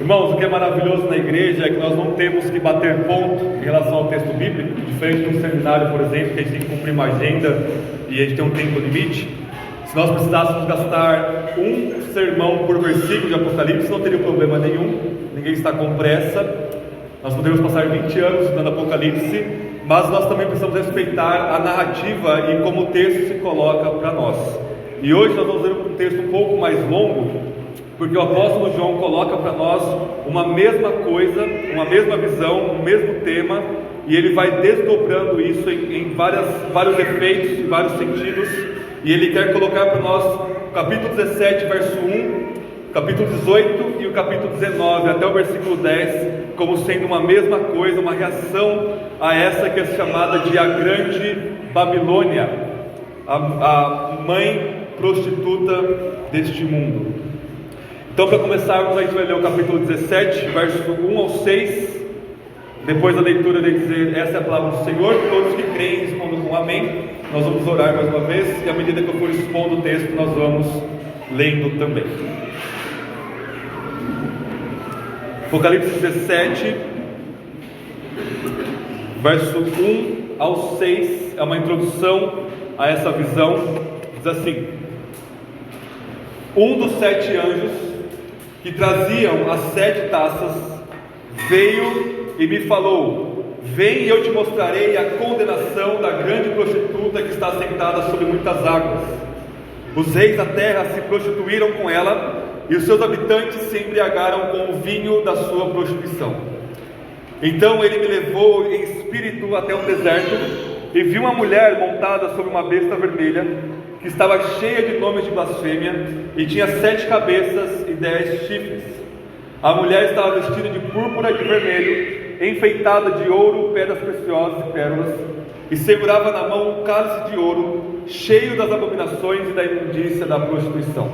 Irmãos, o que é maravilhoso na igreja é que nós não temos que bater ponto em relação ao texto bíblico, diferente de um seminário, por exemplo, que a gente tem que cumprir uma agenda e a gente tem um tempo limite. Se nós precisássemos gastar um sermão por versículo de Apocalipse, não teria problema nenhum, ninguém está com pressa. Nós podemos passar 20 anos estudando Apocalipse, mas nós também precisamos respeitar a narrativa e como o texto se coloca para nós. E hoje nós vamos ver um texto um pouco mais longo, porque o apóstolo João coloca para nós uma mesma coisa, uma mesma visão, um mesmo tema, e ele vai desdobrando isso em vários efeitos, em vários sentidos, e ele quer colocar para nós o capítulo 17, verso 1, capítulo 18 e o capítulo 19, até o versículo 10, como sendo uma mesma coisa, uma reação a essa que é chamada de a Grande Babilônia, a mãe prostituta deste mundo. Então, para começarmos, a gente vai ler o capítulo 17, verso 1 ao 6. Depois da leitura de dizer, essa é a palavra do Senhor. Todos que creem respondam com amém. Nós vamos orar mais uma vez, e à medida que eu for expondo o texto, nós vamos lendo também. Apocalipse 17, verso 1 ao 6, é uma introdução a essa visão. Diz assim: um dos 7 anjos que traziam as 7 taças veio e me falou: vem e eu te mostrarei a condenação da grande prostituta que está sentada sobre muitas águas. Os reis da terra se prostituíram com ela, e os seus habitantes se embriagaram com o vinho da sua prostituição. Então ele me levou em espírito até um deserto, e vi uma mulher montada sobre uma besta vermelha, que estava cheia de nomes de blasfêmia, e tinha 7 cabeças e 10 chifres. A mulher estava vestida de púrpura e de vermelho, enfeitada de ouro, pedras preciosas e pérolas, e segurava na mão um cálice de ouro, cheio das abominações e da imundícia da prostituição.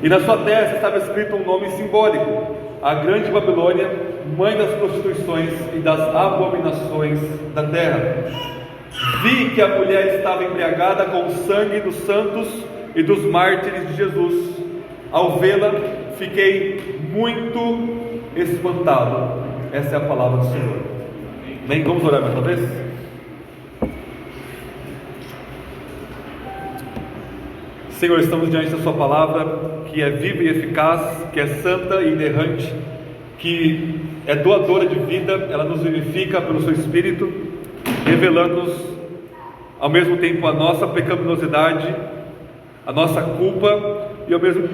E na sua testa estava escrito um nome simbólico: a Grande Babilônia, mãe das prostituições e das abominações da terra. Vi que a mulher estava embriagada com o sangue dos santos e dos mártires de Jesus. Ao vê-la, fiquei muito espantado. Essa é a palavra do Senhor. Bem, vamos orar mais uma vez? Senhor, estamos diante da sua palavra, que é viva e eficaz, que é santa e inerrante, que é doadora de vida. Ela nos vivifica pelo seu Espírito, revelando-nos ao mesmo tempo a nossa pecaminosidade, a nossa culpa, e ao mesmo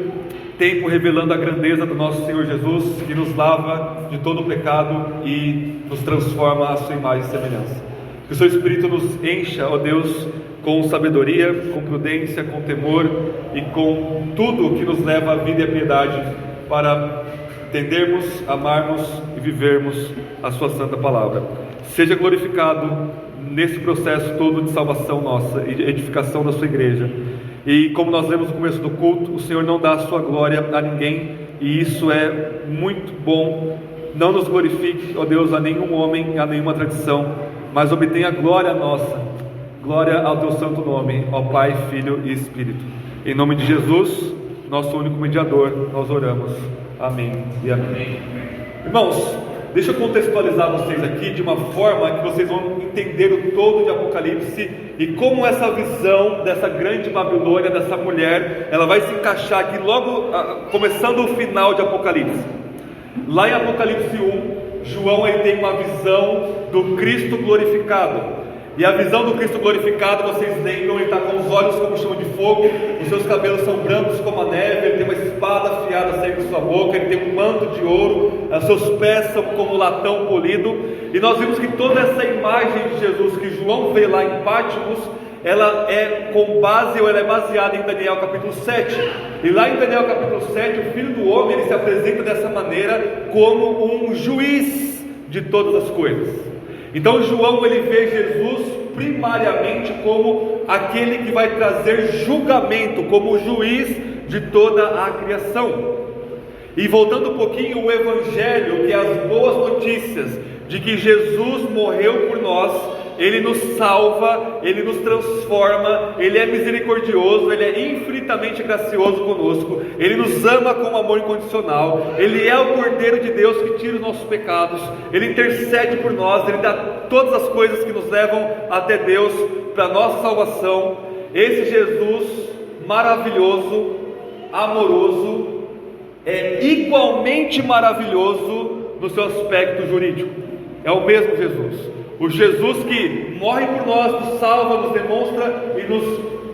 tempo revelando a grandeza do nosso Senhor Jesus, que nos lava de todo o pecado e nos transforma à sua imagem e semelhança. Que o seu Espírito nos encha, ó Deus, com sabedoria, com prudência, com temor e com tudo que nos leva à vida e à piedade, para entendermos, amarmos e vivermos a sua santa palavra. Seja glorificado nesse processo todo de salvação nossa e de edificação da sua igreja. E como nós lemos no começo do culto, o Senhor não dá a sua glória a ninguém, e isso é muito bom. Não nos glorifique, ó Deus, a nenhum homem, a nenhuma tradição, mas obtenha a glória nossa. Glória ao teu santo nome, ó Pai, Filho e Espírito. Em nome de Jesus, nosso único mediador, nós oramos. Amém e amém. Irmãos, deixa eu contextualizar vocês aqui de uma forma que vocês vão entender o todo de Apocalipse e como essa visão dessa grande Babilônia, dessa mulher, ela vai se encaixar aqui logo, começando o final de Apocalipse. Lá em Apocalipse 1, João ele tem uma visão do Cristo glorificado. E a visão do Cristo glorificado, vocês lembram, ele está com os olhos como chama de fogo, os seus cabelos são brancos como a neve, ele tem uma espada afiada saindo de sua boca, ele tem um manto de ouro, os seus pés são como latão polido. E nós vimos que toda essa imagem de Jesus que João vê lá em Patmos, ela é com base, ou ela é baseada em Daniel capítulo 7. E lá em Daniel capítulo 7, o Filho do Homem, ele se apresenta dessa maneira como um juiz de todas as coisas. Então João ele vê Jesus primariamente como aquele que vai trazer julgamento, como o juiz de toda a criação. E voltando um pouquinho, o Evangelho, que é as boas notícias de que Jesus morreu por nós, Ele nos salva, Ele nos transforma, Ele é misericordioso, Ele é infinitamente gracioso conosco, Ele nos ama com amor incondicional, Ele é o Cordeiro de Deus que tira os nossos pecados, Ele intercede por nós, Ele dá todas as coisas que nos levam até Deus para a nossa salvação. Esse Jesus maravilhoso, amoroso, é igualmente maravilhoso no seu aspecto jurídico. É o mesmo Jesus, o Jesus que morre por nós, nos salva, nos demonstra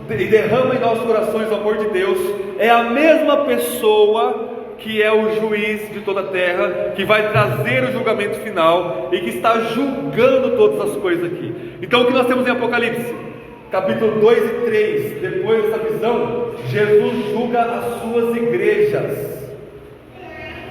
e derrama em nossos corações o amor de Deus. É a mesma pessoa que é o juiz de toda a terra, que vai trazer o julgamento final e que está julgando todas as coisas aqui. Então o que nós temos em Apocalipse? Capítulo 2 e 3, depois dessa visão, Jesus julga as suas igrejas.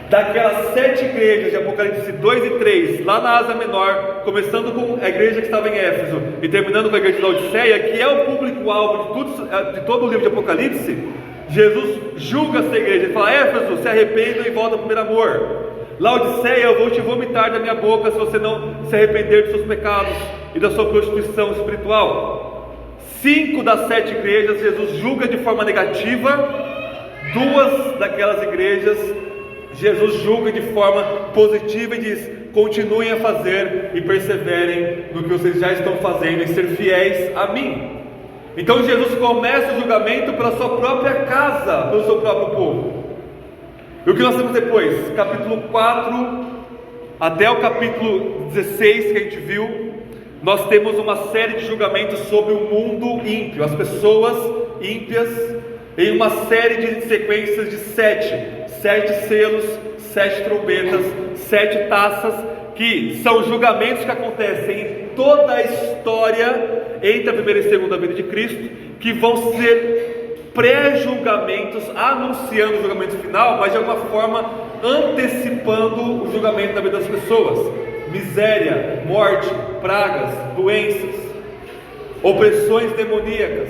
Daquelas 7 igrejas de Apocalipse 2 e 3, lá na Ásia Menor, começando com a igreja que estava em Éfeso e terminando com a igreja de Laodiceia, que é o público-alvo de todo o livro de Apocalipse, Jesus julga essa igreja e fala: Éfeso, se arrependa e volta ao primeiro amor. Laodiceia, eu vou te vomitar da minha boca se você não se arrepender dos seus pecados e da sua prostituição espiritual. 5 das 7 igrejas Jesus julga de forma negativa. 2 daquelas igrejas Jesus julga de forma positiva e diz: continuem a fazer e perseverem no que vocês já estão fazendo, em ser fiéis a mim. Então Jesus começa o julgamento pela sua própria casa, pelo seu próprio povo. E o que nós temos depois? Capítulo 4 até o capítulo 16 que a gente viu, nós temos uma série de julgamentos sobre o mundo ímpio, as pessoas ímpias, em uma série de sequências de 7 selos, 7 trombetas, 7 taças, que são julgamentos que acontecem em toda a história entre a primeira e segunda vinda de Cristo, que vão ser pré-julgamentos, anunciando o julgamento final, mas de alguma forma antecipando o julgamento da vida das pessoas. Miséria, morte, pragas, doenças, opressões demoníacas,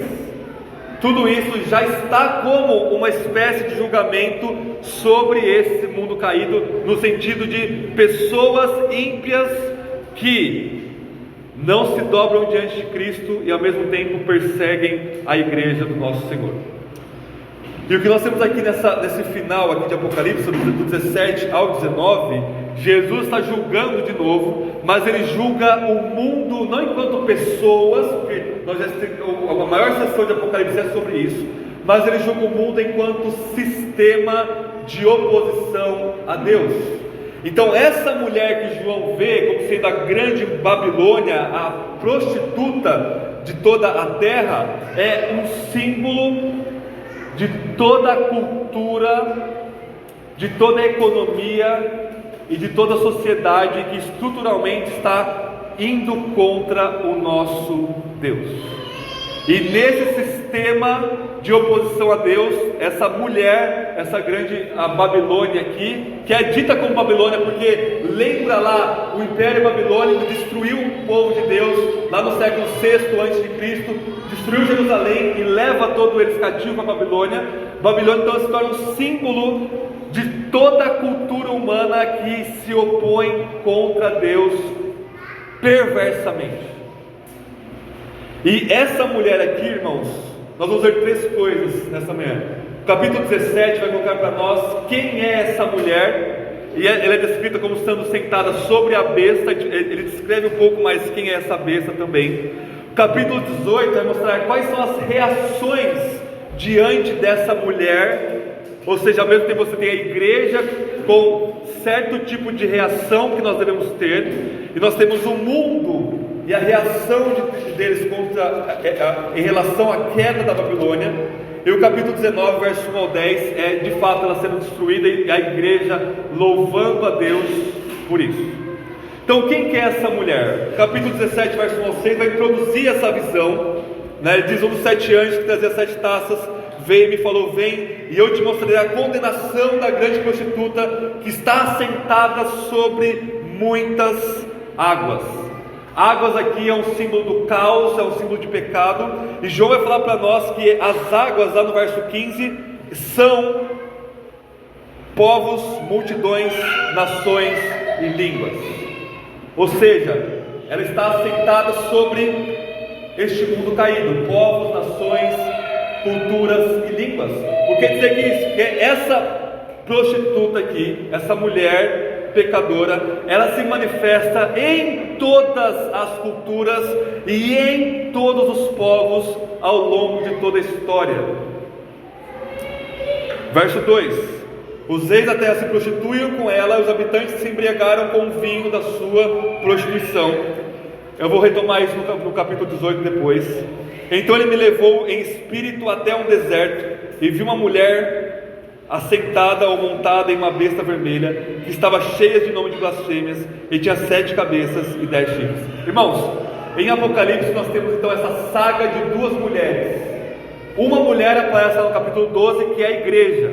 tudo isso já está como uma espécie de julgamento sobre esse mundo caído, no sentido de pessoas ímpias que não se dobram diante de Cristo e ao mesmo tempo perseguem a igreja do nosso Senhor. E o que nós temos aqui nesse final aqui de Apocalipse, do 17 ao 19, Jesus está julgando de novo, mas ele julga o mundo não enquanto pessoas, porque a maior sessão de Apocalipse é sobre isso, mas ele julga o mundo enquanto sistema de oposição a Deus. Então essa mulher que João vê como sendo a grande Babilônia, a prostituta de toda a terra, é um símbolo de toda a cultura, de toda a economia e de toda a sociedade que estruturalmente está indo contra o nosso Deus. E nesse sistema de oposição a Deus, essa mulher, essa grande a Babilônia aqui, que é dita como Babilônia porque lembra lá o Império Babilônico destruiu o povo de Deus lá no século VI a.C., destruiu Jerusalém e leva todo eles cativo para a Babilônia. Babilônia então se torna um símbolo de toda a cultura humana que se opõe contra Deus perversamente. E essa mulher aqui, irmãos, nós vamos ver 3 coisas nessa manhã. O capítulo 17 vai colocar para nós quem é essa mulher, e ela é descrita como estando sentada sobre a besta. Ele descreve um pouco mais quem é essa besta também. O capítulo 18 vai mostrar quais são as reações diante dessa mulher, ou seja, ao mesmo tempo você tem a igreja com certo tipo de reação que nós devemos ter, e nós temos o mundo e a reação deles em relação à queda da Babilônia. E o capítulo 19, verso 1 ao 10 é de fato ela sendo destruída e a igreja louvando a Deus por isso. Então quem que é essa mulher? Capítulo 17, verso 1 ao 6 vai introduzir essa visão, né? Ele diz: um dos 7 anjos que trazia 7 taças veio e me falou: vem, e eu te mostrarei a condenação da grande prostituta que está assentada sobre muitas águas. Águas aqui é um símbolo do caos, é um símbolo de pecado. E João vai falar para nós que as águas, lá no verso 15, são povos, multidões, nações e línguas. Ou seja, ela está assentada sobre este mundo caído, povos, nações, culturas e línguas. O que quer dizer que isso? Que essa prostituta aqui, essa mulher pecadora, ela se manifesta em todas as culturas e em todos os povos ao longo de toda a história. Verso 2: os reis da terra se prostituíam com ela, e os habitantes se embriagaram com o vinho da sua prostituição. Eu vou retomar isso no capítulo 18 depois. Então ele me levou em espírito até um deserto, e vi uma mulher assentada ou montada em uma besta vermelha, que estava cheia de nome de blasfêmias, e tinha 7 cabeças e 10 chifres. Irmãos, em Apocalipse nós temos então essa saga de 2 mulheres. Uma mulher aparece no capítulo 12, que é a igreja,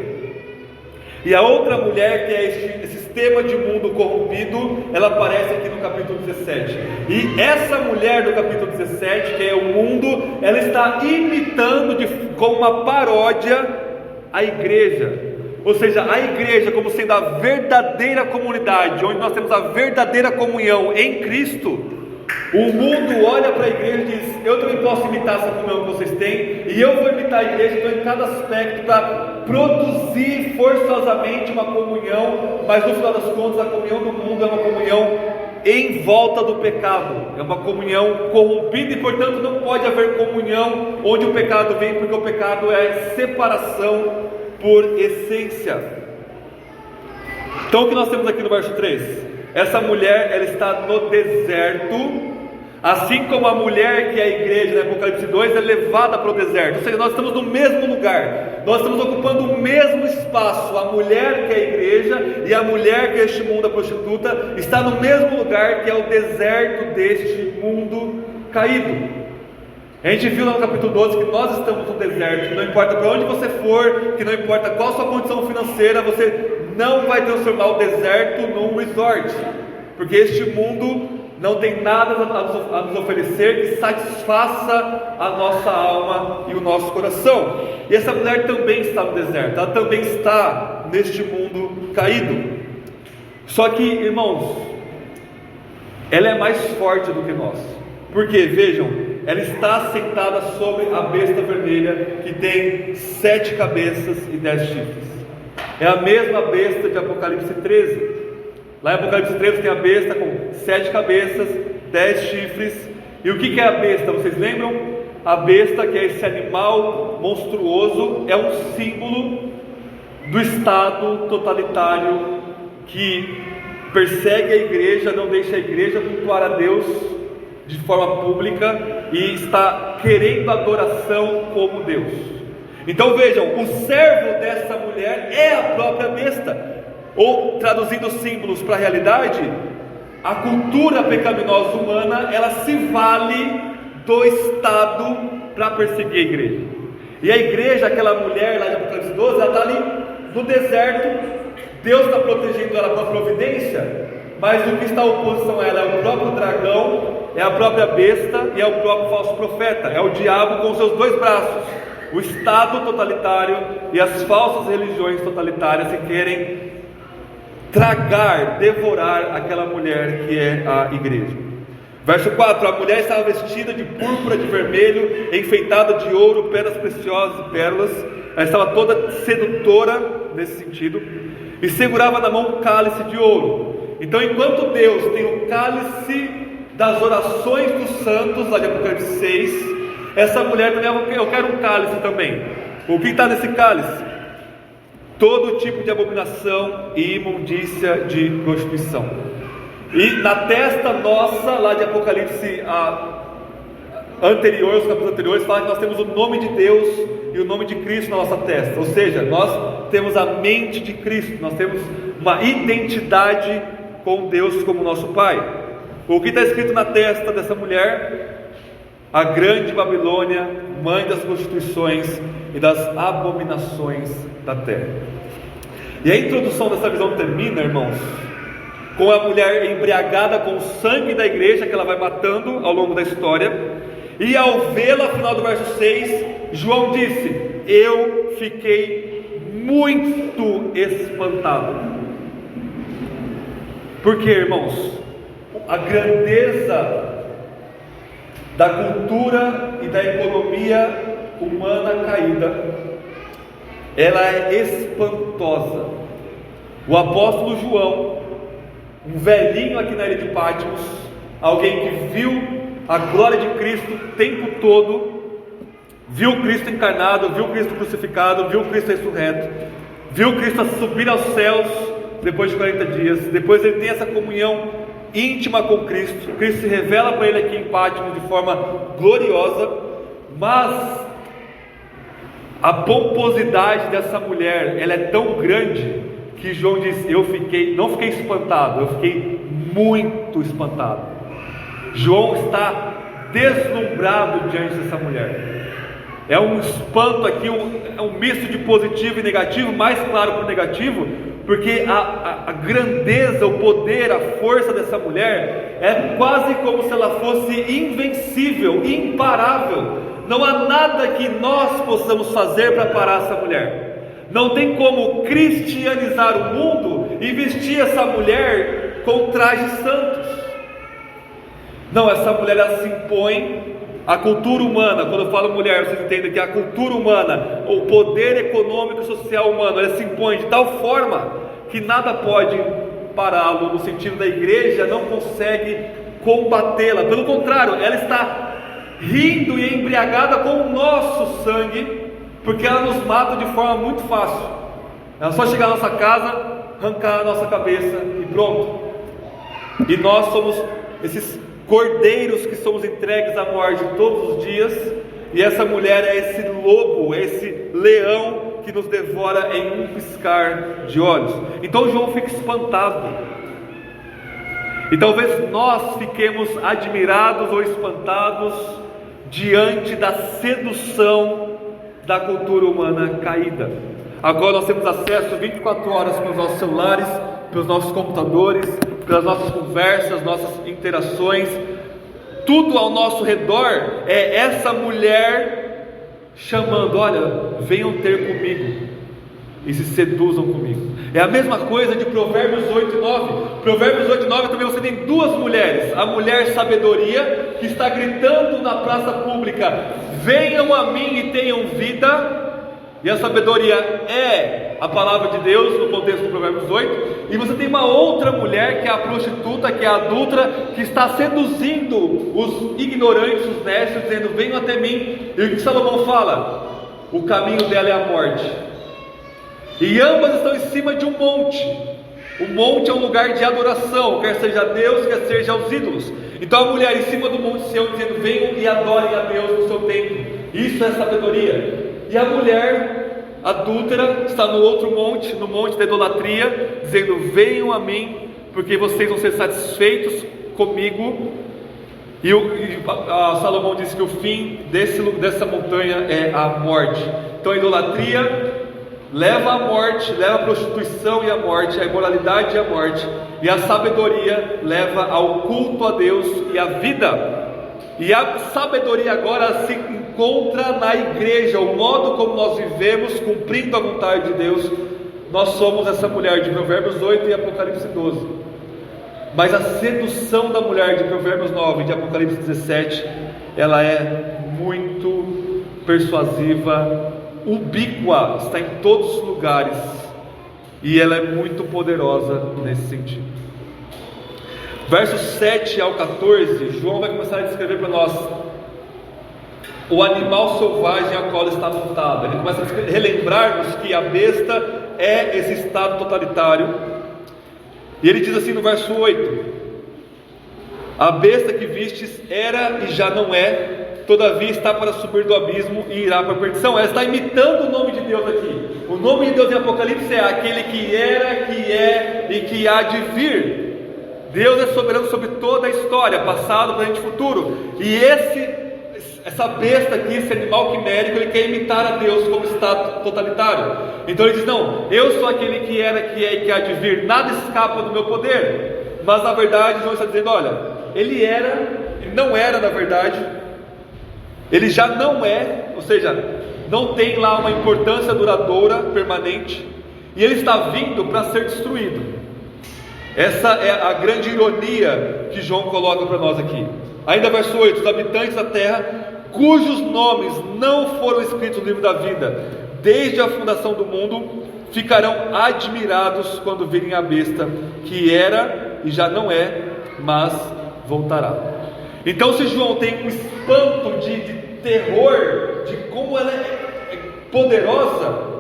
e a outra mulher, que é esse sistema de mundo corrompido, ela aparece aqui no capítulo 17. E essa mulher do capítulo 17, que é o mundo, ela está imitando com uma paródia a igreja. Ou seja, a igreja como sendo a verdadeira comunidade, onde nós temos a verdadeira comunhão em Cristo. O mundo olha para a igreja e diz: eu também posso imitar essa comunhão que vocês têm, e eu vou imitar a igreja, então, em cada aspecto, para produzir forçosamente uma comunhão. Mas no final das contas, a comunhão do mundo é uma comunhão em volta do pecado, é uma comunhão corrompida, e portanto não pode haver comunhão onde o pecado vem, porque o pecado é separação por essência. Então o que nós temos aqui no verso 3? Essa mulher, ela está no deserto, assim como a mulher que é a igreja, no Apocalipse 2, é levada para o deserto. Ou seja, nós estamos no mesmo lugar, nós estamos ocupando o mesmo espaço. A mulher que é a igreja e a mulher que é este mundo, a prostituta, está no mesmo lugar, que é o deserto deste mundo caído. A gente viu lá no capítulo 12 que nós estamos no deserto, que não importa para onde você for, que não importa qual a sua condição financeira, você não vai transformar o deserto num resort, porque este mundo não tem nada a nos oferecer que satisfaça a nossa alma e o nosso coração. E essa mulher também está no deserto, ela também está neste mundo caído. Só que, irmãos, ela é mais forte do que nós, porque vejam, ela está sentada sobre a besta vermelha, que tem 7 cabeças e 10 chifres. É a mesma besta de Apocalipse 13. Lá em Apocalipse 13 tem a besta com 7 cabeças, 10 chifres. E o que é a besta? Vocês lembram? A besta, que é esse animal monstruoso, é um símbolo do Estado totalitário que persegue a igreja, não deixa a igreja cultuar a Deus de forma pública e está querendo adoração como Deus. Então vejam, o servo dessa mulher é a própria besta. Ou, traduzindo símbolos para a realidade, a cultura pecaminosa humana, ela se vale do Estado para perseguir a igreja. E a igreja, aquela mulher lá de Apocalipse 12, ela está ali no deserto. Deus está protegendo ela com a providência, mas o que está em oposição a ela é o próprio dragão, é a própria besta e é o próprio falso profeta. É o diabo com seus 2 braços, o Estado totalitário e as falsas religiões totalitárias que querem tragar, devorar aquela mulher que é a igreja. Verso 4: a mulher estava vestida de púrpura, de vermelho, enfeitada de ouro, pedras preciosas e pérolas. Ela estava toda sedutora nesse sentido, e segurava na mão um cálice de ouro. Então, enquanto Deus tem o cálice das orações dos santos, lá de Apocalipse 6, essa mulher também, eu quero um cálice também. O que está nesse cálice? Todo tipo de abominação e imundícia de prostituição. E na testa nossa, lá de Apocalipse anterior, os capítulos anteriores, fala que nós temos o nome de Deus e o nome de Cristo na nossa testa. Ou seja, nós temos a mente de Cristo, nós temos uma identidade com Deus como nosso Pai. O que está escrito na testa dessa mulher? A grande Babilônia, mãe das prostituições e das abominações da terra. E a introdução dessa visão termina, irmãos, com a mulher embriagada com o sangue da igreja, que ela vai matando ao longo da história. E ao vê-la, final do verso 6, João disse: eu fiquei muito espantado. Por quê, irmãos? a grandeza da cultura e da economia humana caída, ela é espantosa. O apóstolo João, um velhinho aqui na ilha de Patmos, alguém que viu a glória de Cristo o tempo todo, viu Cristo encarnado, viu Cristo crucificado, viu Cristo ressurreto, viu Cristo subir aos céus depois de 40 dias, depois ele tem essa comunhão íntima com Cristo, Cristo se revela para ele aqui em Patmos de forma gloriosa, mas a pomposidade dessa mulher, ela é tão grande, que João diz, não fiquei espantado, eu fiquei muito espantado. João está deslumbrado diante dessa mulher. É um espanto aqui, é um misto de positivo e negativo, mais claro para o negativo, porque a grandeza, o poder, a força dessa mulher é quase como se ela fosse invencível, imparável. Não há nada que nós possamos fazer para parar essa mulher. Não tem como cristianizar o mundo e vestir essa mulher com trajes santos. Não, essa mulher ela se impõe. A cultura humana, quando eu falo mulher, vocês entendem que a cultura humana, o poder econômico e social humano, ela se impõe de tal forma que nada pode pará-lo, no sentido da igreja não consegue combatê-la. Pelo contrário, ela está rindo e embriagada com o nosso sangue, porque ela nos mata de forma muito fácil. Ela só chegar à nossa casa, arrancar a nossa cabeça e pronto. E nós somos esses cordeiros que somos entregues à morte todos os dias, e essa mulher é esse lobo, é esse leão que nos devora em um piscar de olhos. Então João fica espantado, e talvez nós fiquemos admirados ou espantados diante da sedução da cultura humana caída. Agora nós temos acesso 24 horas para os nossos celulares, pelos nossos computadores, pelas nossas conversas, nossas interações, tudo ao nosso redor é essa mulher chamando, olha, venham ter comigo e se seduzam comigo. É a mesma coisa de Provérbios 8 e 9. Provérbios 8 e 9 também você tem duas mulheres, a mulher sabedoria, que está gritando na praça pública, venham a mim e tenham vida. E a sabedoria é a palavra de Deus no contexto do Provérbios 8. E você tem uma outra mulher, que é a prostituta, que é a adúltera, que está seduzindo os ignorantes, os necios, dizendo, venham até mim. E o que Salomão fala? O caminho dela é a morte. E ambas estão em cima de um monte. O monte é um lugar de adoração, quer seja a Deus, quer seja aos ídolos. Então a mulher em cima do monte Sião dizendo, venham e adorem a Deus no seu templo. Isso é sabedoria. E a mulher adúltera está no outro monte, no monte da idolatria, dizendo, venham a mim, porque vocês vão ser satisfeitos comigo. E Salomão diz que o fim dessa montanha é a morte. Então a idolatria leva à morte, leva à prostituição e à morte, a imoralidade e a morte, e a sabedoria leva ao culto a Deus e à vida. E a sabedoria agora se encontra na igreja, o modo como nós vivemos, cumprindo a vontade de Deus. Nós somos essa mulher de Provérbios 8 e Apocalipse 12. Mas a sedução da mulher de Provérbios 9 e de Apocalipse 17, ela é muito persuasiva, ubíqua, está em todos os lugares, e ela é muito poderosa nesse sentido. Versos 7 ao 14, João vai começar a descrever para nós o animal selvagem a qual ele está montado. Ele começa a relembrar-nos que a besta é esse estado totalitário. E ele diz assim no verso 8: a besta que vistes era e já não é, todavia está para subir do abismo e irá para a perdição. Ela está imitando o nome de Deus aqui. O nome de Deus em Apocalipse é aquele que era, que é e que há de vir. Deus é soberano sobre toda a história, passado, presente e futuro. E essa besta aqui, esse animal quimérico, ele quer imitar a Deus como estado totalitário. Então ele diz, não, eu sou aquele que era, que é e que há de vir, nada escapa do meu poder. Mas na verdade João está dizendo, olha, ele não era na verdade, ele já não é, ou seja, não tem lá uma importância duradoura, permanente, e ele está vindo para ser destruído. Essa é a grande ironia que João coloca para nós aqui. Ainda verso 8: os habitantes da terra, cujos nomes não foram escritos no livro da vida, desde a fundação do mundo, ficarão admirados quando virem a besta, que era e já não é, mas voltará. Então, se João tem um espanto de terror, de como ela é poderosa,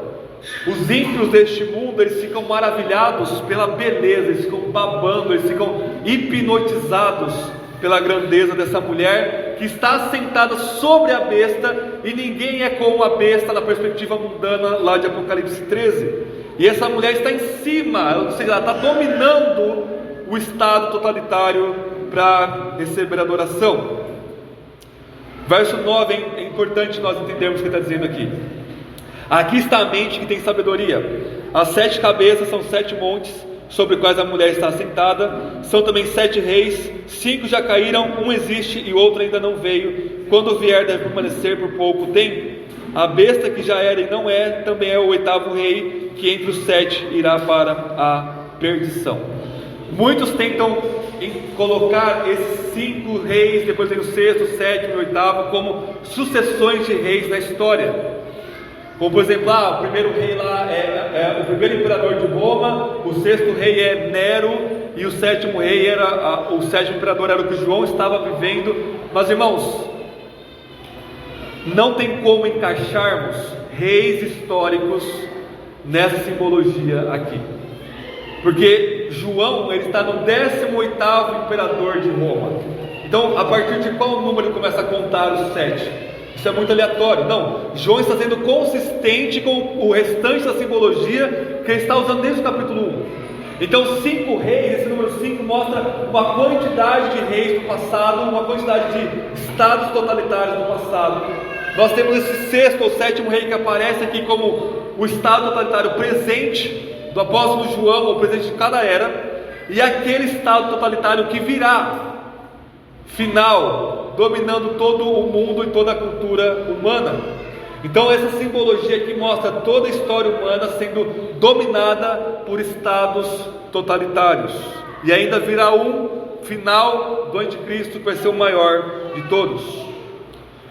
os ímpios deste mundo, eles ficam maravilhados pela beleza, eles ficam babando, eles ficam hipnotizados pela grandeza dessa mulher que está sentada sobre a besta, e ninguém é como a besta na perspectiva mundana lá de Apocalipse 13. E essa mulher está em cima, ou seja, ela está dominando o estado totalitário para receber adoração. Verso 9, é importante nós entendermos o que está dizendo aqui. Aqui está a mente que tem sabedoria. As 7 cabeças são 7 montes sobre os quais a mulher está sentada. São também 7 reis, 5 já caíram, um existe e outro ainda não veio. Quando vier deve permanecer por pouco tempo. A besta que já era e não é, também é o 8º rei, que entre os 7 irá para a perdição. Muitos tentam colocar esses 5 reis, depois vem o 6º, 7º e 8º, como sucessões de reis na história. Como por exemplo, o primeiro rei lá é o primeiro imperador de Roma, o 6º rei é Nero, e o 7º rei o 7º imperador era o que João estava vivendo. Mas irmãos, não tem como encaixarmos reis históricos nessa simbologia aqui, porque João ele está no 18º imperador de Roma. Então, a partir de qual número ele começa a contar os 7? Isso é muito aleatório. Não, João está sendo consistente com o restante da simbologia que ele está usando desde o capítulo 1. Então 5 reis, esse número 5 mostra uma quantidade de reis do passado, uma quantidade de estados totalitários do passado. Nós temos esse 6º ou 7º rei que aparece aqui como o estado totalitário presente do apóstolo João, ou presente de cada era, e aquele estado totalitário que virá, final, dominando todo o mundo e toda a cultura humana. Então essa simbologia aqui mostra toda a história humana sendo dominada por estados totalitários, e ainda virá um final do anticristo que vai ser o maior de todos.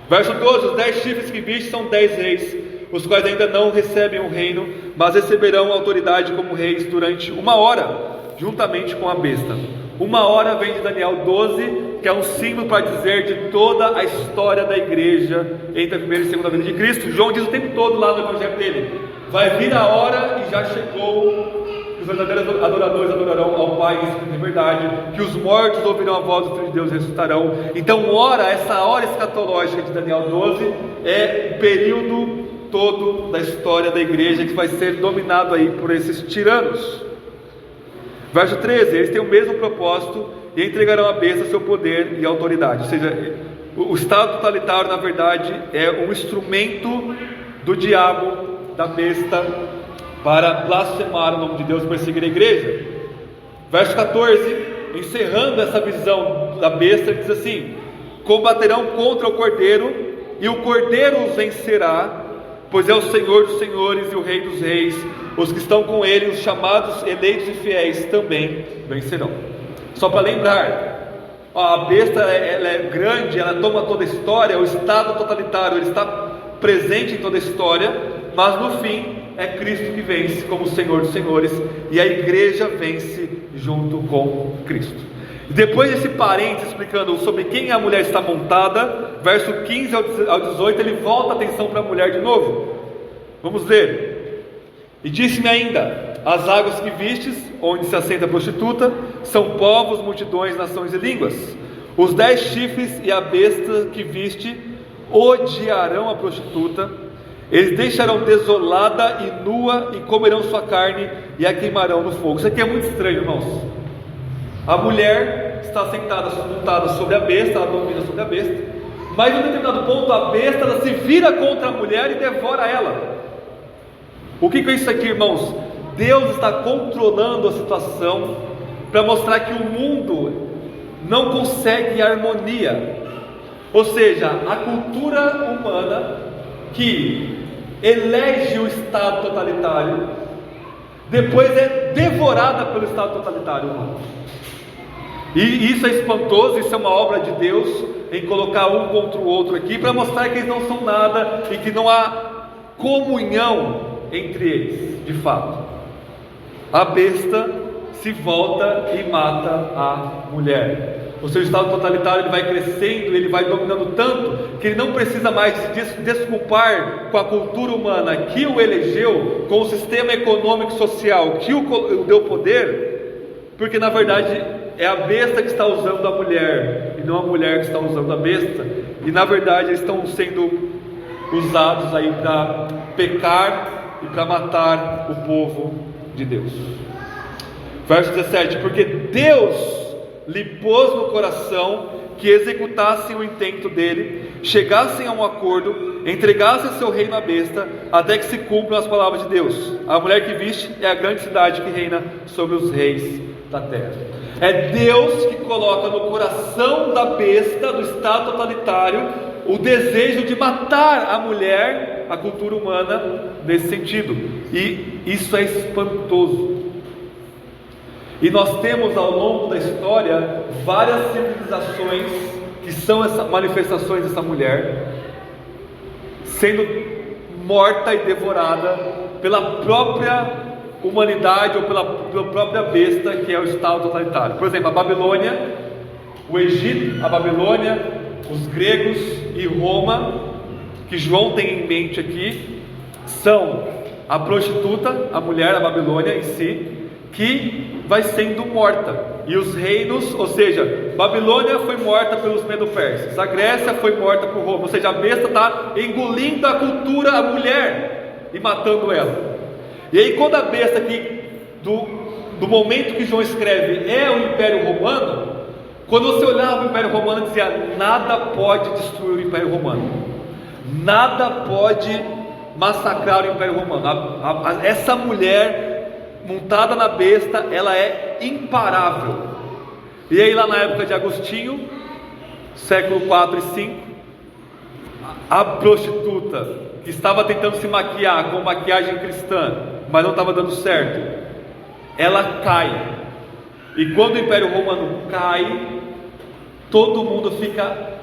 Verso 12: os 10 chifres que viste são 10 reis, os quais ainda não recebem o reino, mas receberão autoridade como reis durante 1 hora, juntamente com a besta. 1 hora vem de Daniel 12, que é um símbolo para dizer de toda a história da igreja entre a primeira e segunda vinda de Cristo. João diz o tempo todo lá no evangelho dele: vai vir a hora e já chegou, que os verdadeiros adoradores adorarão ao Pai em espírito e verdade, que os mortos ouvirão a voz do Filho de Deus e ressuscitarão. Então essa hora escatológica de Daniel 12 é o período todo da história da igreja que vai ser dominado aí por esses tiranos. Verso 13: eles têm o mesmo propósito e entregarão à besta seu poder e autoridade. Ou seja, o estado totalitário na verdade é um instrumento do diabo, da besta, para blasfemar o nome de Deus e perseguir a igreja. Verso 14, encerrando essa visão da besta, ele diz assim: combaterão contra o cordeiro, e o cordeiro os vencerá, pois é o Senhor dos senhores e o Rei dos reis. Os que estão com ele, os chamados, eleitos e fiéis, também vencerão. Só para lembrar, a besta ela é grande, ela toma toda a história. O estado totalitário ele está presente em toda a história, mas no fim é Cristo que vence como Senhor dos senhores, e a igreja vence junto com Cristo. Depois desse parênteses explicando sobre quem a mulher está montada, verso 15 ao 18, ele volta a atenção para a mulher de novo. Vamos ver. E disse-me ainda: as águas que vistes, onde se assenta a prostituta, são povos, multidões, nações e línguas. Os 10 chifres e a besta que viste odiarão a prostituta, eles deixarão desolada e nua, e comerão sua carne, e a queimarão no fogo. Isso aqui é muito estranho, irmãos. A mulher está sentada, montada sobre a besta, ela domina sobre a besta, mas em um determinado ponto a besta ela se vira contra a mulher e devora ela. O que é isso aqui, irmãos? Deus está controlando a situação para mostrar que o mundo não consegue harmonia. Ou seja, a cultura humana que elege o estado totalitário, depois é devorada pelo Estado totalitário humano. E isso é espantoso, isso é uma obra de Deus, em colocar um contra o outro aqui, para mostrar que eles não são nada, e que não há comunhão entre eles, de fato. A besta se volta e mata a mulher. O seu Estado totalitário, ele vai crescendo, ele vai dominando tanto, que ele não precisa mais se desculpar com a cultura humana que o elegeu, com o sistema econômico e social que o deu poder, porque na verdade é a besta que está usando a mulher, e não a mulher que está usando a besta, e na verdade eles estão sendo usados aí para pecar e para matar o povo de Deus. Verso 17: porque Deus lhe pôs no coração que executassem o intento dele, chegassem a um acordo, entregassem seu reino à besta, até que se cumpram as palavras de Deus. A mulher que viste é a grande cidade que reina sobre os reis da terra. É Deus que coloca no coração da besta, do Estado totalitário, o desejo de matar a mulher, a cultura humana, nesse sentido. E isso é espantoso. E nós temos ao longo da história várias civilizações que são essas manifestações dessa mulher sendo morta e devorada pela própria humanidade ou pela própria besta, que é o Estado totalitário. Por exemplo, a Babilônia, o Egito, a Babilônia, os gregos e Roma, que João tem em mente aqui, são a prostituta, a mulher, a Babilônia em si, que vai sendo morta, e os reinos, ou seja, Babilônia foi morta pelos medo-persas, a Grécia foi morta por Roma, ou seja, a besta está engolindo a cultura, a mulher, e matando ela. E aí quando a besta aqui, do momento que João escreve, é o Império Romano, quando você olhava o Império Romano, dizia: nada pode destruir o Império Romano, nada pode massacrar o Império Romano. Essa mulher montada na besta, ela é imparável. E aí lá na época de Agostinho, século 4 e 5, a prostituta que estava tentando se maquiar com maquiagem cristã, mas não estava dando certo, ela cai. E quando o Império Romano cai, todo mundo fica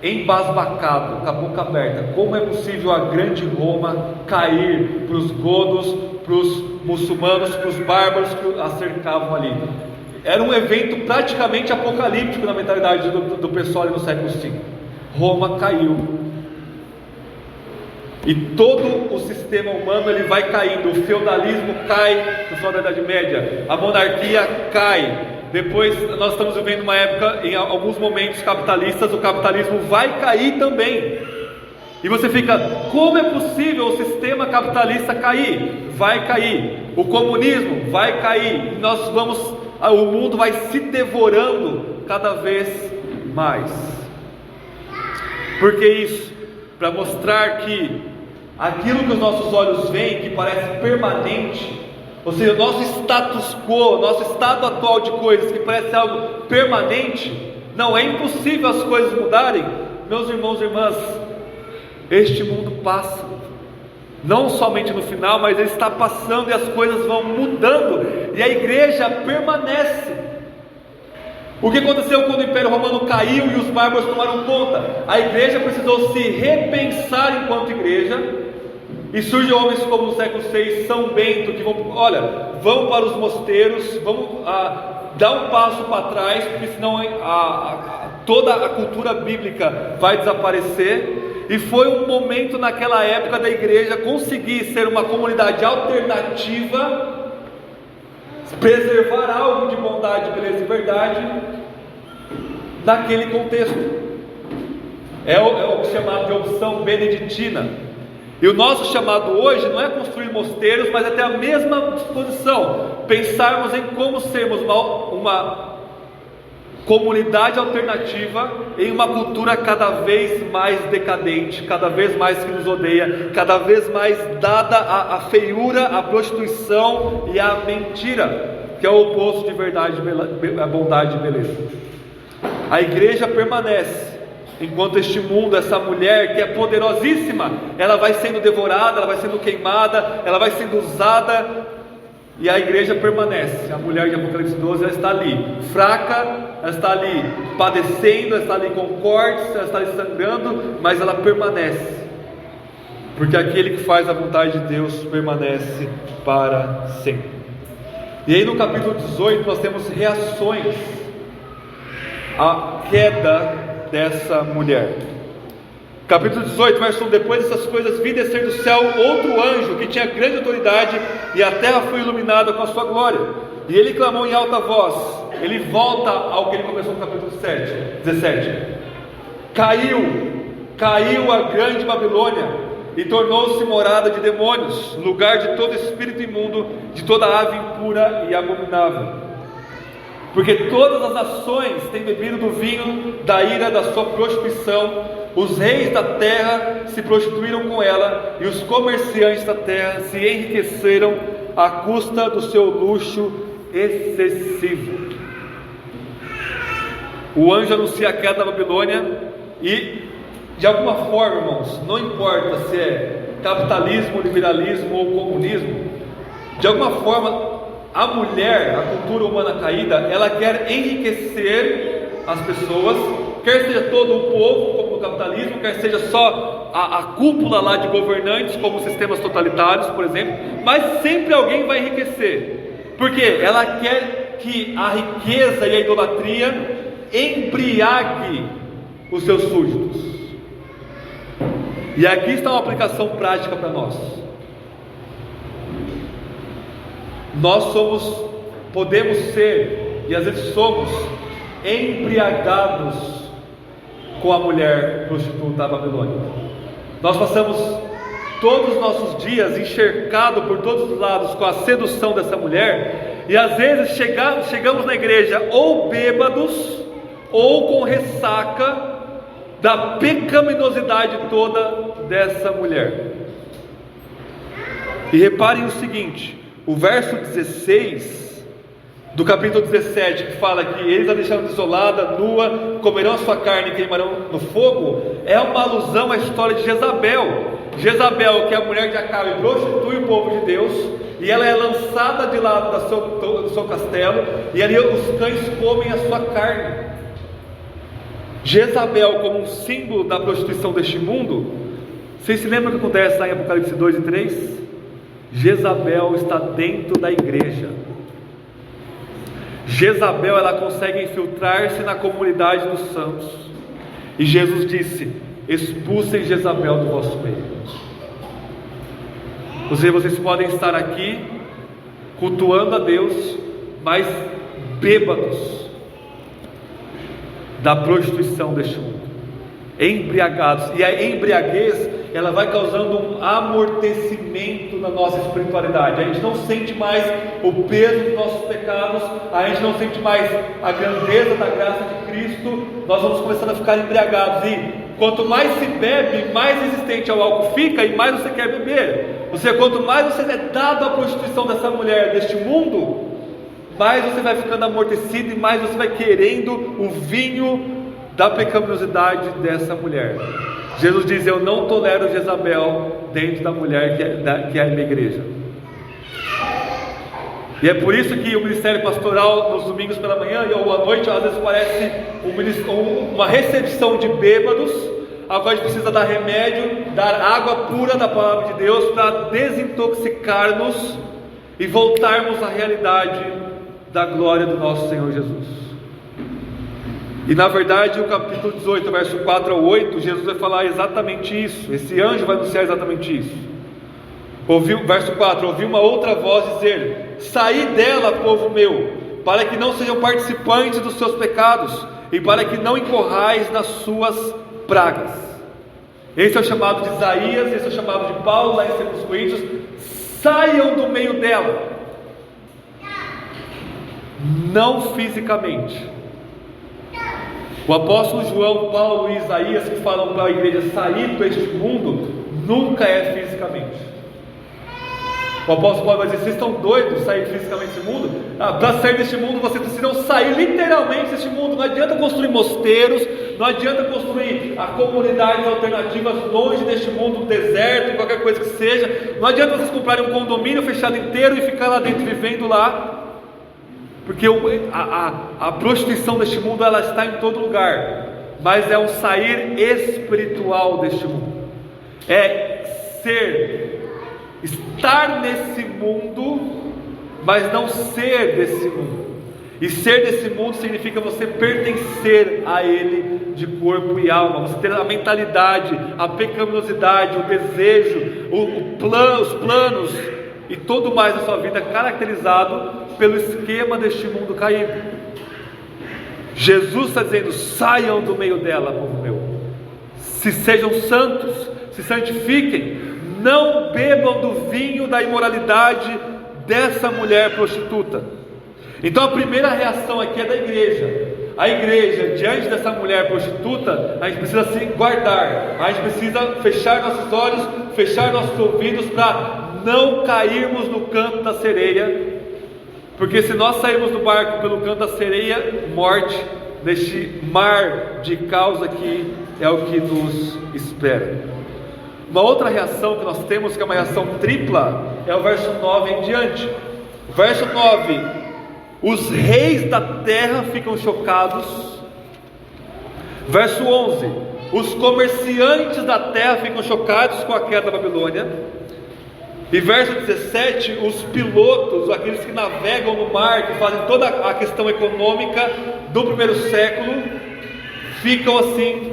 embasbacado, com a boca aberta. Como é possível a grande Roma cair para os godos, para os muçulmanos, para os bárbaros que a cercavam ali? Era um evento praticamente apocalíptico na mentalidade do pessoal ali no século V. Roma caiu, e todo o sistema humano ele vai caindo. O feudalismo cai no final da Idade Média, a monarquia cai. Depois nós estamos vivendo uma época, em alguns momentos capitalistas, o capitalismo vai cair também. E você fica: como é possível o sistema capitalista cair? Vai cair. O comunismo vai cair. O mundo vai se devorando cada vez mais. Por que isso? Para mostrar que aquilo que os nossos olhos veem, que parece permanente, ou seja, o nosso status quo, nosso estado atual de coisas, que parece algo permanente, não é impossível as coisas mudarem. Meus irmãos e irmãs, este mundo passa, não somente no final, mas ele está passando e as coisas vão mudando, e a igreja permanece. O que aconteceu quando o Império Romano caiu e os bárbaros tomaram conta? A igreja precisou se repensar enquanto igreja, e surgem homens como no século VI, São Bento, que vão para os mosteiros, vamos dar um passo para trás, porque senão toda a cultura bíblica vai desaparecer. E foi um momento naquela época da igreja conseguir ser uma comunidade alternativa, preservar algo de bondade, beleza e verdade naquele contexto. É o chamado de opção beneditina. E o nosso chamado hoje não é construir mosteiros, mas é ter a mesma disposição, pensarmos em como sermos uma comunidade alternativa em uma cultura cada vez mais decadente, cada vez mais que nos odeia, cada vez mais dada à feiura, à prostituição e à mentira, que é o oposto de verdade, bondade e beleza. A igreja permanece, enquanto este mundo, essa mulher que é poderosíssima, ela vai sendo devorada, ela vai sendo queimada, ela vai sendo usada E a igreja permanece. A mulher de Apocalipse 12, ela está ali, fraca, ela está ali padecendo, ela está ali com cortes, ela está ali sangrando, mas ela permanece. Porque aquele que faz a vontade de Deus permanece para sempre. E aí no capítulo 18 nós temos reações à queda dessa mulher. Capítulo 18, verso 1: depois dessas coisas vi descer do céu outro anjo que tinha grande autoridade, e a terra foi iluminada com a sua glória. E ele clamou em alta voz. Ele volta ao que ele começou no capítulo 17. Caiu a grande Babilônia, e tornou-se morada de demônios, lugar de todo espírito imundo, de toda ave impura e abominável. Porque todas as nações têm bebido do vinho da ira da sua prostituição. Os reis da terra se prostituíram com ela, e os comerciantes da terra se enriqueceram à custa do seu luxo excessivo. O anjo anuncia a queda da Babilônia, e de alguma forma, irmãos, não importa se é capitalismo, liberalismo ou comunismo, de alguma forma a mulher, a cultura humana caída, ela quer enriquecer as pessoas, quer seja todo o povo, como no capitalismo, quer seja só a cúpula lá de governantes, como sistemas totalitários, por exemplo, mas sempre alguém vai enriquecer, porque ela quer que a riqueza e a idolatria embriague os seus súditos. E aqui está uma aplicação prática para nós. Nós podemos ser, e às vezes somos, embriagados com a mulher prostituta da Babilônia. Nós passamos todos os nossos dias enxercados por todos os lados com a sedução dessa mulher, e às vezes chegamos na igreja ou bêbados, ou com ressaca da pecaminosidade toda dessa mulher. E reparem o seguinte: o verso 16 do capítulo 17, que fala que eles a deixaram desolada, nua, comerão a sua carne e queimarão no fogo, é uma alusão à história de Jezabel. Jezabel, que é a mulher de Acabe, prostitui o povo de Deus, e ela é lançada de lado do seu castelo, e ali os cães comem a sua carne. Jezabel, como um símbolo da prostituição deste mundo, vocês se lembram o que acontece lá em Apocalipse 2 e 3? Jezabel está dentro da igreja. Jezabel, ela consegue infiltrar-se na comunidade dos santos, e Jesus disse: expulsem Jezabel do vosso meio. Ou seja, vocês podem estar aqui cultuando a Deus, mas bêbados da prostituição deste mundo, embriagados. E a embriaguez, ela vai causando um amortecimento na nossa espiritualidade. A gente não sente mais o peso dos nossos pecados, a gente não sente mais a grandeza da graça de Cristo. Nós vamos começando a ficar embriagados, e quanto mais se bebe, mais resistente ao álcool fica, e mais você quer beber. Ou seja, quanto mais você é dado à prostituição dessa mulher, deste mundo, mais você vai ficando amortecido, e mais você vai querendo o vinho da pecaminosidade dessa mulher. Jesus diz: eu não tolero Jezabel dentro da mulher que é a minha igreja. E é por isso que o ministério pastoral nos domingos pela manhã ou à noite, às vezes parece uma recepção de bêbados, a qual a gente precisa dar remédio, dar água pura da palavra de Deus para desintoxicar-nos e voltarmos à realidade da glória do nosso Senhor Jesus. E na verdade, o capítulo 18, verso 4 ao 8, Jesus vai falar exatamente isso. Esse anjo vai anunciar exatamente isso. Verso 4: ouvi uma outra voz dizer: saí dela, povo meu, para que não sejam participantes dos seus pecados, e para que não incorrais nas suas pragas. Esse é o chamado de Isaías, esse é o chamado de Paulo lá em 2 Coríntios. Saiam do meio dela, não fisicamente. O apóstolo João, Paulo e Isaías, que falam para a igreja sair deste mundo, nunca é fisicamente. O apóstolo Paulo vai dizer: vocês estão doidos de sair fisicamente desse mundo? Para sair deste mundo, vocês precisam sair literalmente deste mundo. Não adianta construir mosteiros, não adianta construir comunidades alternativas longe deste mundo, deserto, qualquer coisa que seja. Não adianta vocês comprarem um condomínio fechado inteiro e ficar lá dentro vivendo lá, porque a prostituição deste mundo, ela está em todo lugar, mas é um sair espiritual deste mundo, é estar nesse mundo, mas não ser desse mundo. E ser desse mundo significa você pertencer a ele de corpo e alma, você ter a mentalidade, a pecaminosidade, o desejo, os planos e tudo mais da sua vida caracterizado pelo esquema deste mundo caído. Jesus está dizendo: saiam do meio dela, povo meu, sejam santos, se santifiquem, não bebam do vinho da imoralidade dessa mulher prostituta. Então a primeira reação aqui é da igreja. A igreja, diante dessa mulher prostituta, a gente precisa se guardar, a gente precisa fechar nossos olhos, fechar nossos ouvidos, para não cairmos no canto da sereia, porque se nós sairmos do barco pelo canto da sereia, morte, neste mar de caos aqui é o que nos espera. Uma outra reação que nós temos, que é uma reação tripla, é o verso 9 em diante. Verso 9: os reis da terra ficam chocados. Verso 11: os comerciantes da terra ficam chocados com a queda da Babilônia. E verso 17: os pilotos, aqueles que navegam no mar, que fazem toda a questão econômica do primeiro século, ficam assim,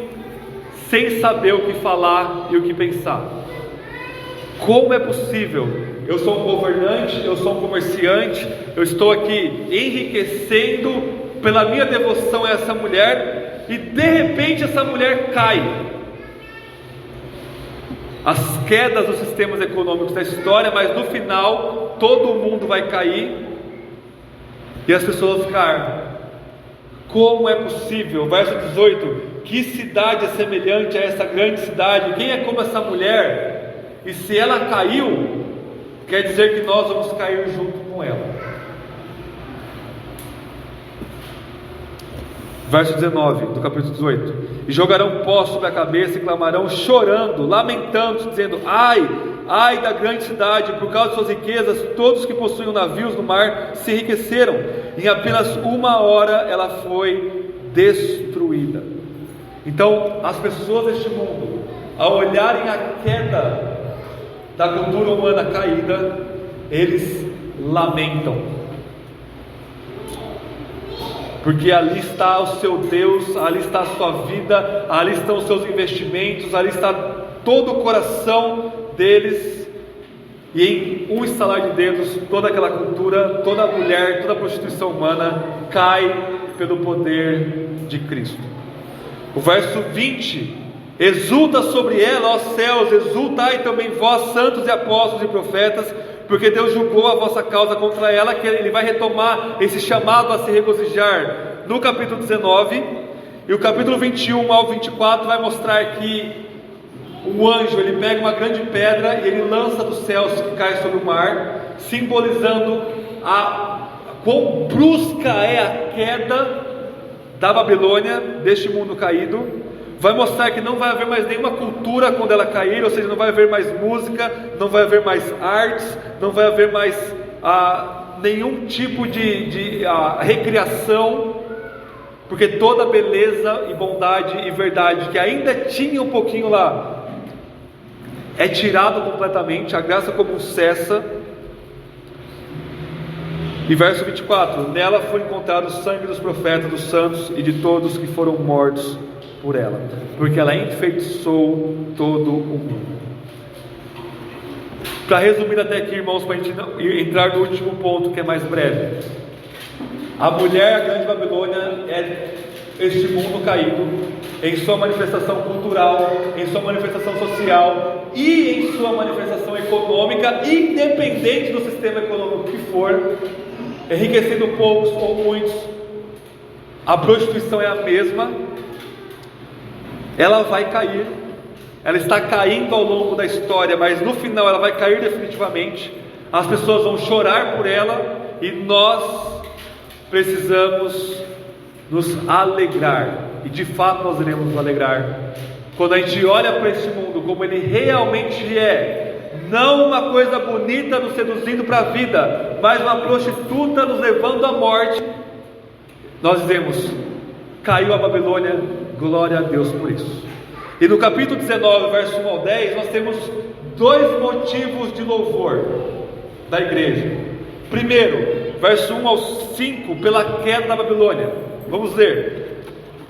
sem saber o que falar e o que pensar. Como é possível? Eu sou um governante, eu sou um comerciante, eu estou aqui enriquecendo pela minha devoção a essa mulher, e de repente essa mulher cai. As quedas dos sistemas econômicos da história, mas no final todo mundo vai cair e as pessoas ficar: como é possível? Verso 18: que cidade é semelhante a essa grande cidade? Quem é como essa mulher? E se ela caiu, quer dizer que nós vamos cair junto com ela. Verso 19 do capítulo 18: e jogarão pó sobre a cabeça e clamarão, chorando, lamentando, dizendo: ai, ai da grande cidade, por causa de suas riquezas, todos que possuem navios no mar se enriqueceram, em apenas uma hora ela foi destruída. Então, as pessoas deste mundo, ao olharem a queda da cultura humana caída, eles lamentam, porque ali está o seu Deus, ali está a sua vida, ali estão os seus investimentos, ali está todo o coração deles, e em um estalar de dedos, toda aquela cultura, toda a mulher, toda a prostituição humana cai pelo poder de Cristo. O verso 20: exulta sobre ela, ó céus, exultai também vós, santos e apóstolos e profetas, porque Deus julgou a vossa causa contra ela, que ele vai retomar esse chamado a se regozijar no capítulo 19, e o capítulo 21 ao 24 vai mostrar que um anjo, ele pega uma grande pedra e ele lança dos céus, que cai sobre o mar, simbolizando quão brusca é a queda da Babilônia, deste mundo caído. Vai mostrar que não vai haver mais nenhuma cultura quando ela cair, ou seja, não vai haver mais música, não vai haver mais artes, não vai haver mais nenhum tipo de recriação, porque toda beleza e bondade e verdade que ainda tinha um pouquinho lá é tirado completamente, a graça comum cessa. E verso 24: nela foi encontrado o sangue dos profetas, dos santos e de todos que foram mortos por ela, porque ela enfeitiçou todo o mundo. Para resumir até aqui, irmãos, para a gente entrar no último ponto, que é mais breve: a mulher, a grande Babilônia, é este mundo caído, em sua manifestação cultural, em sua manifestação social e em sua manifestação econômica, independente do sistema econômico que for, enriquecendo poucos ou muitos, a prostituição é a mesma. Ela vai cair, ela está caindo ao longo da história, mas no final ela vai cair definitivamente. as pessoas vão chorar por ela, e nós precisamos nos alegrar, e de fato nós iremos nos alegrar, quando a gente olha para este mundo como ele realmente é, não uma coisa bonita nos seduzindo para a vida, mas uma prostituta nos levando à morte. Nós dizemos: caiu a Babilônia, glória a Deus por isso. E no capítulo 19, verso 1 ao 10, nós temos dois motivos de louvor da igreja. Primeiro, verso 1 ao 5, pela queda da Babilônia. Vamos ler.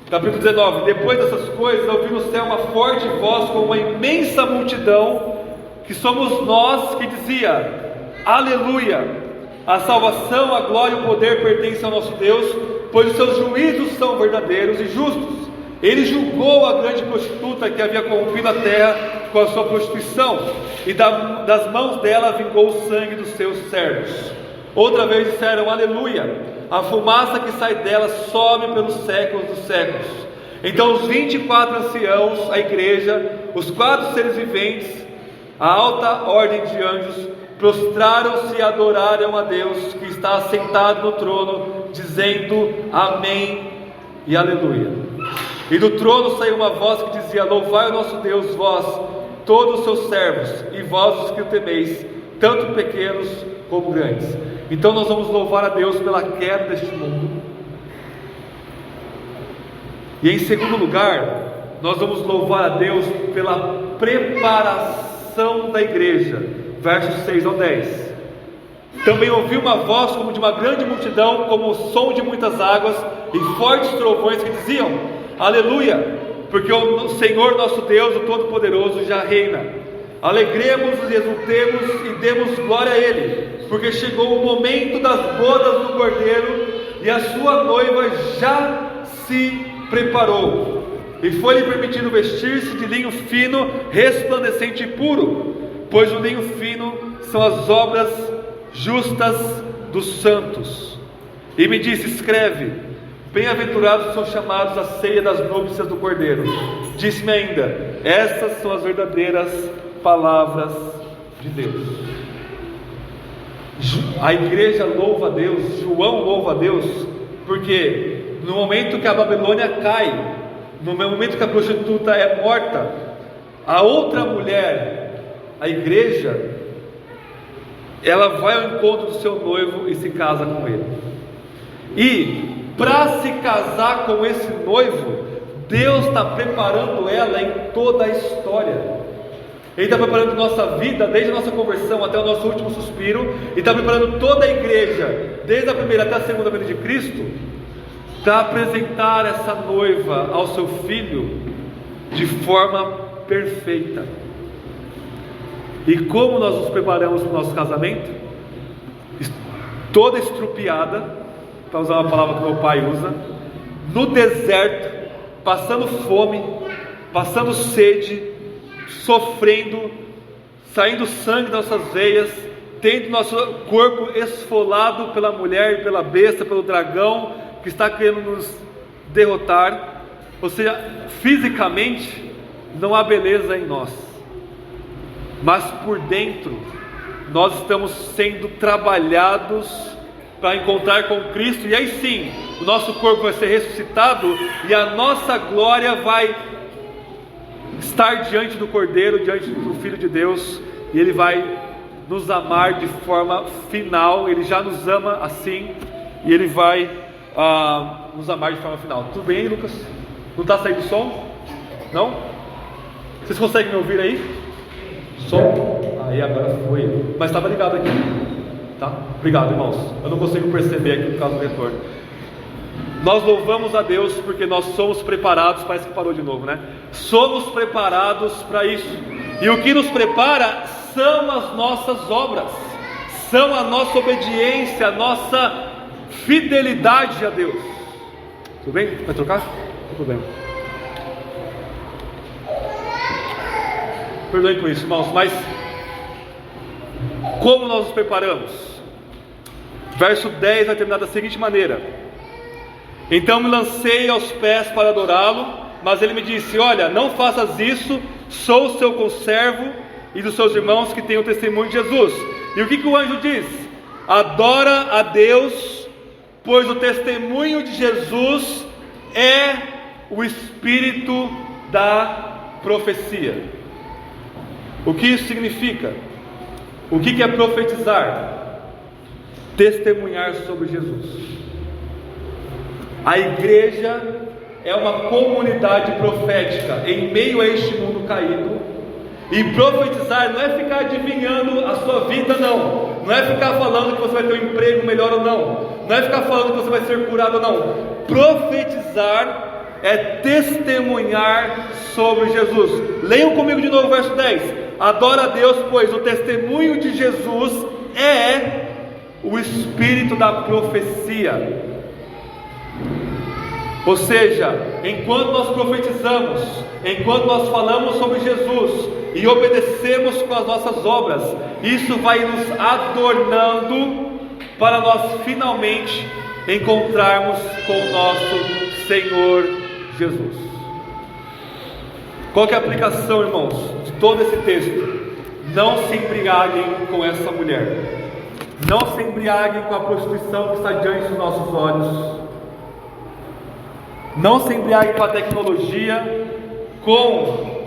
Capítulo 19: depois dessas coisas, ouvi no céu uma forte voz com uma imensa multidão, que somos nós, que dizia: aleluia, a salvação, a glória e o poder pertencem ao nosso Deus, pois os seus juízos são verdadeiros e justos. Ele julgou a grande prostituta que havia corrompido a terra com a sua prostituição, e das mãos dela vingou o sangue dos seus servos. Outra vez disseram: aleluia, a fumaça que sai dela sobe pelos séculos dos séculos. Então os 24 anciãos, a igreja, os 4 seres viventes, a alta ordem de anjos, prostraram-se e adoraram a Deus que está assentado no trono, dizendo: amém e aleluia. E do trono saiu uma voz que dizia: louvai o nosso Deus, vós, todos os seus servos, e vós os que o temeis, tanto pequenos como grandes. Então nós vamos louvar a Deus pela queda deste mundo. E em segundo lugar, nós vamos louvar a Deus pela preparação da igreja. Versos 6 ao 10. Também ouvi uma voz como de uma grande multidão, como o som de muitas águas, e fortes trovões que diziam: aleluia, porque o Senhor nosso Deus, o Todo-Poderoso, já reina. Alegremos-nos e exultemos e demos glória a Ele, porque chegou o momento das bodas do Cordeiro, e a sua noiva já se preparou, e foi-lhe permitido vestir-se de linho fino, resplandecente e puro, pois o linho fino são as obras justas dos santos. E me disse: escreve, bem-aventurados são chamados à ceia das núpcias do Cordeiro. Disse-me ainda: estas são as verdadeiras palavras de Deus. A igreja louva a Deus, João louva a Deus, porque no momento que a Babilônia cai, no momento que a prostituta é morta, a outra mulher, a igreja, ela vai ao encontro do seu noivo e se casa com ele. E para se casar com esse noivo, Deus está preparando ela em toda a história. Ele está preparando nossa vida, desde a nossa conversão até o nosso último suspiro, e está preparando toda a igreja, desde a primeira até a segunda vinda de Cristo, para apresentar essa noiva ao seu filho de forma perfeita. E como nós nos preparamos para o nosso casamento? Toda estrupiada, para usar uma palavra que meu pai usa, no deserto, passando fome, passando sede, sofrendo, saindo sangue das nossas veias, tendo nosso corpo esfolado pela mulher, pela besta, pelo dragão que está querendo nos derrotar. Ou seja, fisicamente não há beleza em nós, mas por dentro nós estamos sendo trabalhados para encontrar com Cristo, e aí sim o nosso corpo vai ser ressuscitado, e a nossa glória vai estar diante do Cordeiro, diante do Filho de Deus, e Ele vai nos amar de forma final. Ele já nos ama assim, e Ele vai nos amar de forma final. Tudo bem aí, Lucas? Não está saindo som? Não? Vocês conseguem me ouvir aí? Som? Aí agora foi, mas estava ligado aqui, tá? Obrigado, irmãos. Eu não consigo perceber aqui por causa do retorno. Nós louvamos a Deus porque nós somos preparados. Parece que parou de novo, né? Somos preparados para isso. E o que nos prepara são as nossas obras, são a nossa obediência, a nossa fidelidade a Deus. Tudo bem? Vai trocar? Não tem problema. Perdoem por isso, irmãos, mas como nós nos preparamos? Verso 10 vai terminar da seguinte maneira: então me lancei aos pés para adorá-lo, mas ele me disse: olha, não faças isso, sou o seu conservo e dos seus irmãos que têm o testemunho de Jesus. E o que o anjo diz? Adora a Deus, pois o testemunho de Jesus é o espírito da profecia. O que isso significa? O que é profetizar? Testemunhar sobre Jesus. A igreja é uma comunidade profética em meio a este mundo caído. E profetizar não é ficar adivinhando a sua vida, não. Não é ficar falando que você vai ter um emprego melhor ou não. Não é ficar falando que você vai ser curado ou não. Profetizar é testemunhar sobre Jesus. Leiam comigo de novo o verso 10. Adora a Deus, pois o testemunho de Jesus é o espírito da profecia. Ou seja, enquanto nós profetizamos, enquanto nós falamos sobre Jesus e obedecemos com as nossas obras, isso vai nos adornando para nós finalmente encontrarmos com o nosso Senhor Jesus. Qual que é a aplicação, irmãos, de todo esse texto? Não se embriaguem com essa mulher. Não se embriaguem com a prostituição que está diante dos nossos olhos. Não se embriaguem com a tecnologia, com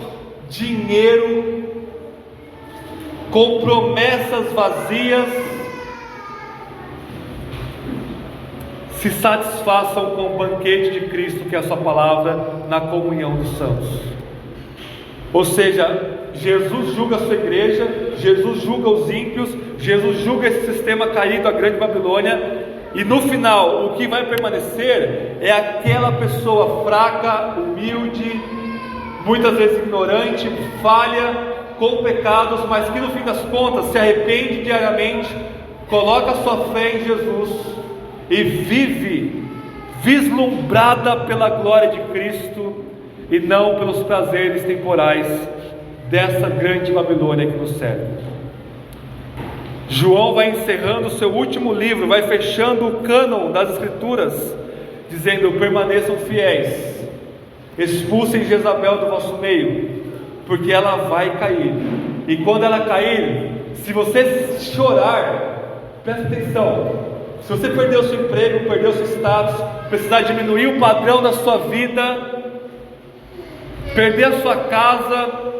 dinheiro, com promessas vazias. Se satisfaçam com o banquete de Cristo, que é a sua palavra, na comunhão dos santos. Ou seja, Jesus julga a sua igreja, Jesus julga os ímpios, Jesus julga esse sistema caído, a grande Babilônia. E no final, o que vai permanecer é aquela pessoa fraca, humilde, muitas vezes ignorante, falha, com pecados, mas que no fim das contas se arrepende diariamente, coloca a sua fé em Jesus e vive vislumbrada pela glória de Cristo e não pelos prazeres temporais dessa grande Babilônia que nos serve. João vai encerrando o seu último livro, vai fechando o cânon das Escrituras, dizendo: permaneçam fiéis, expulsem Jezabel do vosso meio, porque ela vai cair. E quando ela cair, se você chorar, presta atenção, se você perdeu o seu emprego, perdeu o seu status, precisar diminuir o padrão da sua vida, perder a sua casa,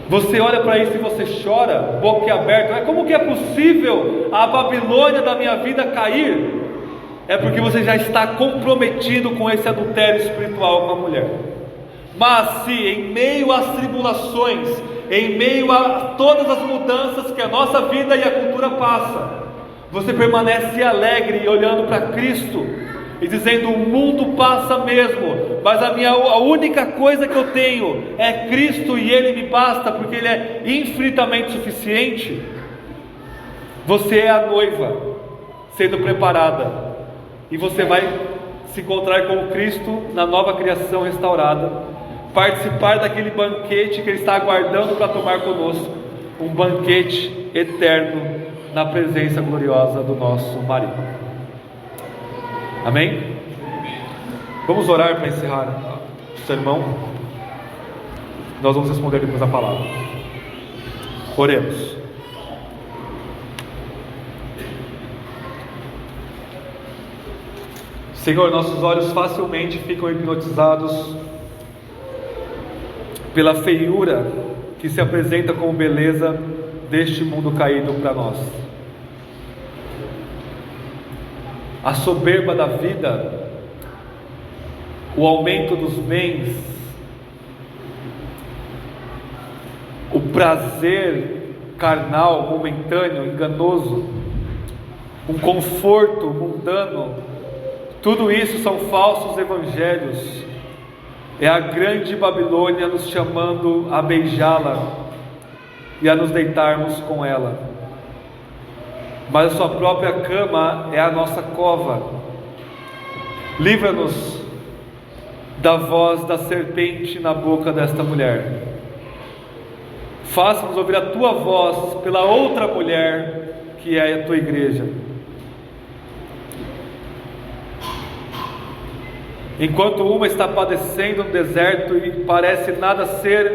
você olha para isso e você chora, boquiaberto. Como que é possível a Babilônia da minha vida cair? É porque você já está comprometido com esse adultério espiritual com a mulher. Mas se em meio às tribulações, em meio a todas as mudanças que a nossa vida e a cultura passa, você permanece alegre olhando para Cristo e dizendo: o mundo passa mesmo, mas a única coisa que eu tenho é Cristo e Ele me basta, porque Ele é infinitamente suficiente. Você é a noiva sendo preparada, e você vai se encontrar com Cristo na nova criação restaurada, participar daquele banquete que Ele está aguardando para tomar conosco, um banquete eterno na presença gloriosa do nosso marido. Amém? Vamos orar para encerrar o sermão. Nós vamos responder depois a palavra. Oremos. Senhor, nossos olhos facilmente ficam hipnotizados pela feiura que se apresenta como beleza deste mundo caído para nós. A soberba da vida, o aumento dos bens, o prazer carnal, momentâneo, enganoso, um conforto mundano, tudo isso são falsos evangelhos. É a grande Babilônia nos chamando a beijá-la e a nos deitarmos com ela. Mas a sua própria cama é a nossa cova. Livra-nos da voz da serpente na boca desta mulher. Faça-nos ouvir a tua voz pela outra mulher, que é a tua igreja. Enquanto uma está padecendo no deserto e parece nada ser